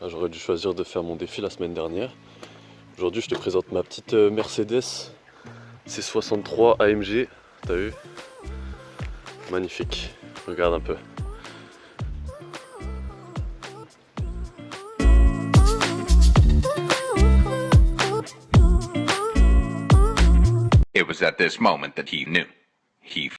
J'aurais dû choisir de faire mon défi la semaine dernière. Aujourd'hui, je te présente ma petite Mercedes C63 AMG. T'as vu? Magnifique. Regarde un peu. It was at this moment that he knew. He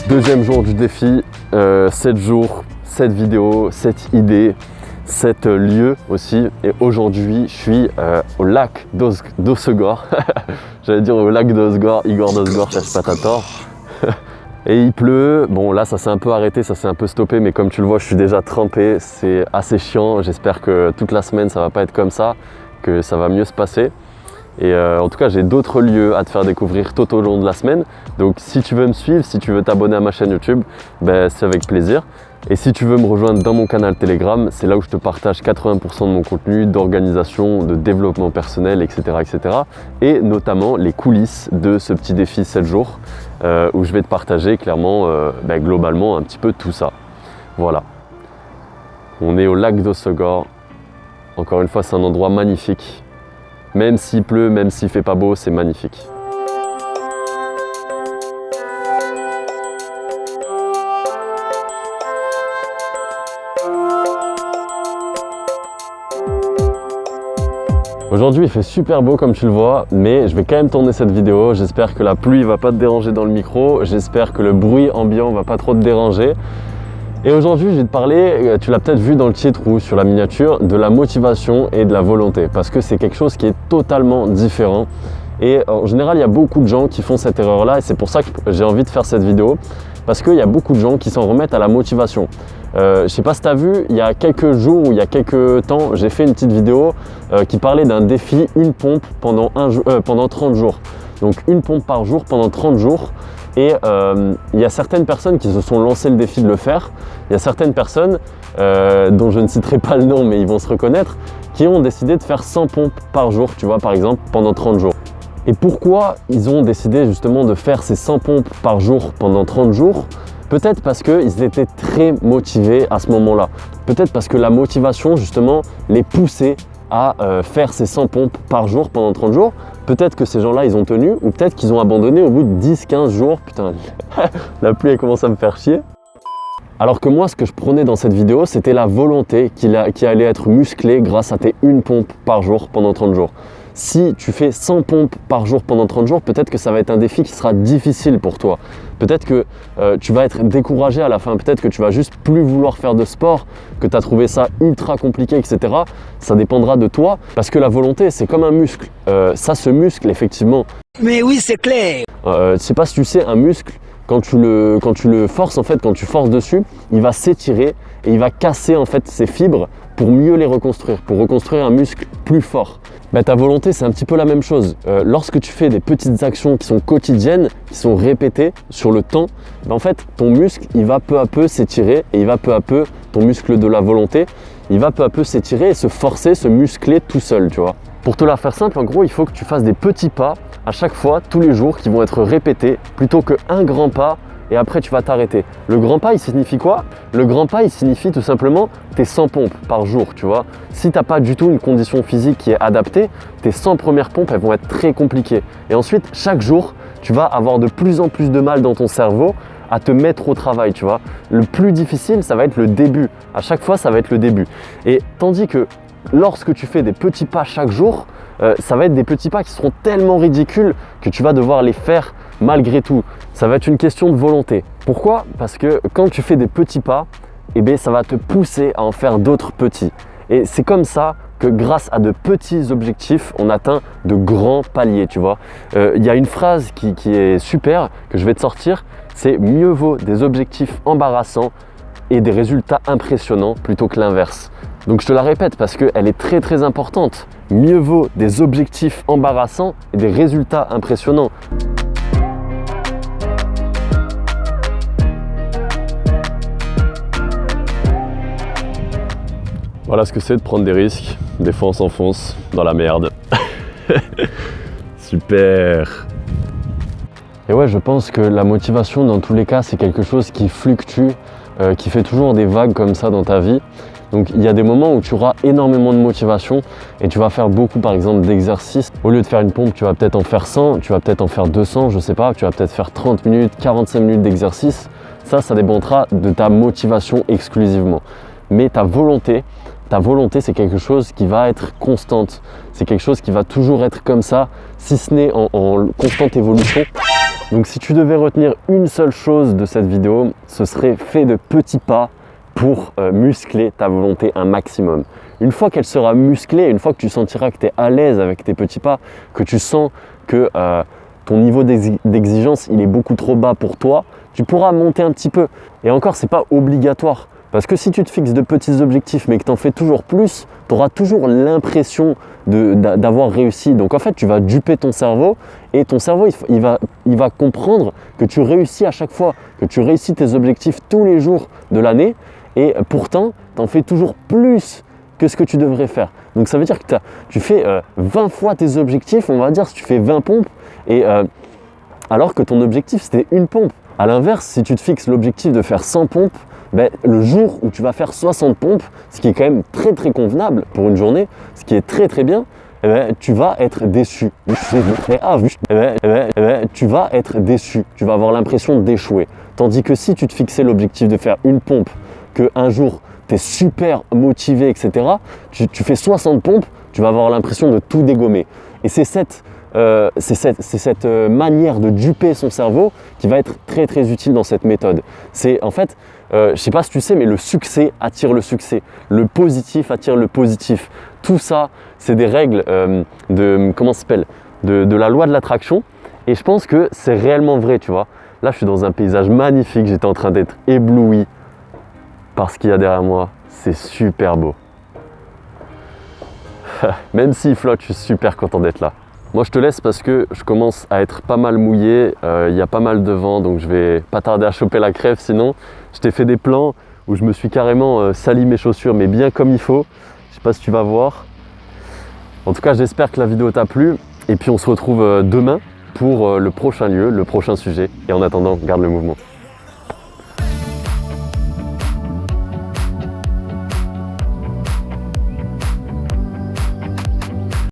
Deuxième jour du défi, 7 jours, 7 vidéos, 7 idées, 7 lieux aussi. Et aujourd'hui, je suis au lac d'Osegor. J'allais dire au lac d'Osegor, Igor d'Osegor, cherche pas ta tort. Et il pleut. Bon, là, ça s'est un peu arrêté, ça s'est un peu stoppé, mais comme tu le vois, je suis déjà trempé. C'est assez chiant. J'espère que toute la semaine, ça va pas être comme ça, que ça va mieux se passer. Et en tout cas, j'ai d'autres lieux à te faire découvrir tout au long de la semaine. Donc si tu veux me suivre, si tu veux t'abonner à ma chaîne YouTube, ben, c'est avec plaisir. Et si tu veux me rejoindre dans mon canal Telegram, c'est là où je te partage 80% de mon contenu d'organisation, de développement personnel, etc., etc. Et notamment les coulisses de ce petit défi 7 jours où je vais te partager clairement, ben, globalement, un petit peu tout ça. Voilà. On est au lac d'Osegor. Encore une fois, c'est un endroit magnifique. Même s'il pleut, même s'il fait pas beau, c'est magnifique. Aujourd'hui, il fait super beau comme tu le vois, mais je vais quand même tourner cette vidéo. J'espère que la pluie va pas te déranger dans le micro. J'espère que le bruit ambiant va pas trop te déranger. Et aujourd'hui, je vais te parler, tu l'as peut-être vu dans le titre ou sur la miniature, de la motivation et de la volonté. Parce que c'est quelque chose qui est totalement différent. Et en général, il y a beaucoup de gens qui font cette erreur-là. Et c'est pour ça que j'ai envie de faire cette vidéo. Parce qu'il y a beaucoup de gens qui s'en remettent à la motivation. Je ne sais pas si tu as vu, il y a quelques jours ou il y a quelques temps, j'ai fait une petite vidéo qui parlait d'un défi, une pompe pendant 30 jours. Donc une pompe par jour pendant 30 jours. Et il y a certaines personnes qui se sont lancées le défi de le faire. Il y a certaines personnes, dont je ne citerai pas le nom, mais ils vont se reconnaître, qui ont décidé de faire 100 pompes par jour, tu vois, par exemple, pendant 30 jours. Et pourquoi ils ont décidé justement de faire ces 100 pompes par jour pendant 30 jours? Peut-être parce qu'ils étaient très motivés à ce moment-là. Peut-être parce que la motivation, justement, les poussait à faire ces 100 pompes par jour pendant 30 jours. Peut-être que ces gens-là, ils ont tenu, ou peut-être qu'ils ont abandonné au bout de 10-15 jours. Putain, la pluie, elle commence à me faire chier. Alors que moi, ce que je prenais dans cette vidéo, c'était la volonté qui allait être musclée grâce à tes une pompe par jour pendant 30 jours. Si tu fais 100 pompes par jour pendant 30 jours, peut-être que ça va être un défi qui sera difficile pour toi. Peut-être que tu vas être découragé à la fin, peut-être que tu vas juste plus vouloir faire de sport, que tu as trouvé ça ultra compliqué, etc. Ça dépendra de toi, parce que la volonté, c'est comme un muscle. Ça se muscle, effectivement. Mais oui, c'est clair. Je sais pas si tu sais, un muscle, quand tu le forces, en fait, quand tu forces dessus, il va s'étirer et il va casser en fait ses fibres pour mieux les reconstruire, pour reconstruire un muscle plus fort. Ben, ta volonté, c'est un petit peu la même chose. Lorsque tu fais des petites actions qui sont quotidiennes, qui sont répétées sur le temps, ben, en fait, ton muscle, il va peu à peu s'étirer et il va peu à peu, ton muscle de la volonté, il va peu à peu s'étirer et se forcer, se muscler tout seul, tu vois. Pour te la faire simple, en gros, il faut que tu fasses des petits pas à chaque fois, tous les jours, qui vont être répétés, plutôt qu'un grand pas et après tu vas t'arrêter. Le grand pas, il signifie quoi? Le grand pas, il signifie tout simplement tes 100 pompes par jour, tu vois. Si tu n'as pas du tout une condition physique qui est adaptée, tes 100 premières pompes, elles vont être très compliquées. Et ensuite, chaque jour, tu vas avoir de plus en plus de mal dans ton cerveau à te mettre au travail, tu vois. Le plus difficile, ça va être le début. À chaque fois, ça va être le début. Et tandis que lorsque tu fais des petits pas chaque jour, ça va être des petits pas qui seront tellement ridicules que tu vas devoir les faire malgré tout. Ça va être une question de volonté. Pourquoi? Parce que quand tu fais des petits pas, eh bien, ça va te pousser à en faire d'autres petits. Et c'est comme ça que grâce à de petits objectifs, on atteint de grands paliers, tu vois. Il y a une phrase qui est super, que je vais te sortir, c'est « mieux vaut des objectifs embarrassants et des résultats impressionnants plutôt que l'inverse ». Donc je te la répète parce qu'elle est très très importante. Mieux vaut des objectifs embarrassants et des résultats impressionnants. Voilà ce que c'est de prendre des risques. Des fois on s'enfonce dans la merde. Super. Et ouais, je pense que la motivation dans tous les cas c'est quelque chose qui fluctue, qui fait toujours des vagues comme ça dans ta vie. Donc il y a des moments où tu auras énormément de motivation et tu vas faire beaucoup par exemple d'exercices. Au lieu de faire une pompe, tu vas peut-être en faire 100, tu vas peut-être en faire 200, je sais pas, tu vas peut-être faire 30 minutes, 45 minutes d'exercice. Ça dépendra de ta motivation exclusivement. Mais ta volonté c'est quelque chose qui va être constante. C'est quelque chose qui va toujours être comme ça, si ce n'est en constante évolution. Donc si tu devais retenir une seule chose de cette vidéo, ce serait fais de petits pas pour muscler ta volonté un maximum. Une fois qu'elle sera musclée, une fois que tu sentiras que tu es à l'aise avec tes petits pas, que tu sens que ton niveau d'exigence il est beaucoup trop bas pour toi, tu pourras monter un petit peu. Et encore, c'est pas obligatoire. Parce que si tu te fixes de petits objectifs mais que tu en fais toujours plus, tu auras toujours l'impression d'avoir réussi. Donc en fait, tu vas duper ton cerveau et ton cerveau, il va comprendre que tu réussis à chaque fois, que tu réussis tes objectifs tous les jours de l'année. Et pourtant, tu en fais toujours plus que ce que tu devrais faire. Donc ça veut dire que tu fais 20 fois tes objectifs, on va dire si tu fais 20 pompes, et alors que ton objectif c'était une pompe. A l'inverse, si tu te fixes l'objectif de faire 100 pompes, ben, le jour où tu vas faire 60 pompes, ce qui est quand même très très convenable pour une journée, ce qui est très très bien, eh ben, tu vas être déçu. Tu vas être déçu, tu vas avoir l'impression d'échouer. Tandis que si tu te fixais l'objectif de faire une pompe, qu'un jour tu es super motivé, etc., tu fais 60 pompes, tu vas avoir l'impression de tout dégommer. Et c'est cette manière de duper son cerveau qui va être très très utile dans cette méthode. C'est en fait, je ne sais pas si tu sais, mais le succès attire le succès, le positif attire le positif. Tout ça, c'est des règles de la loi de l'attraction. Et je pense que c'est réellement vrai, tu vois. Là, je suis dans un paysage magnifique, j'étais en train d'être ébloui par ce qu'il y a derrière moi. C'est super beau. Même s'il flotte, je suis super content d'être là. Moi je te laisse parce que je commence à être pas mal mouillé, il y a pas mal de vent donc je vais pas tarder à choper la crève sinon. Je t'ai fait des plans où je me suis carrément sali mes chaussures mais bien comme il faut. Je sais pas si tu vas voir. En tout cas j'espère que la vidéo t'a plu et puis on se retrouve demain pour le prochain lieu, le prochain sujet. Et en attendant, garde le mouvement.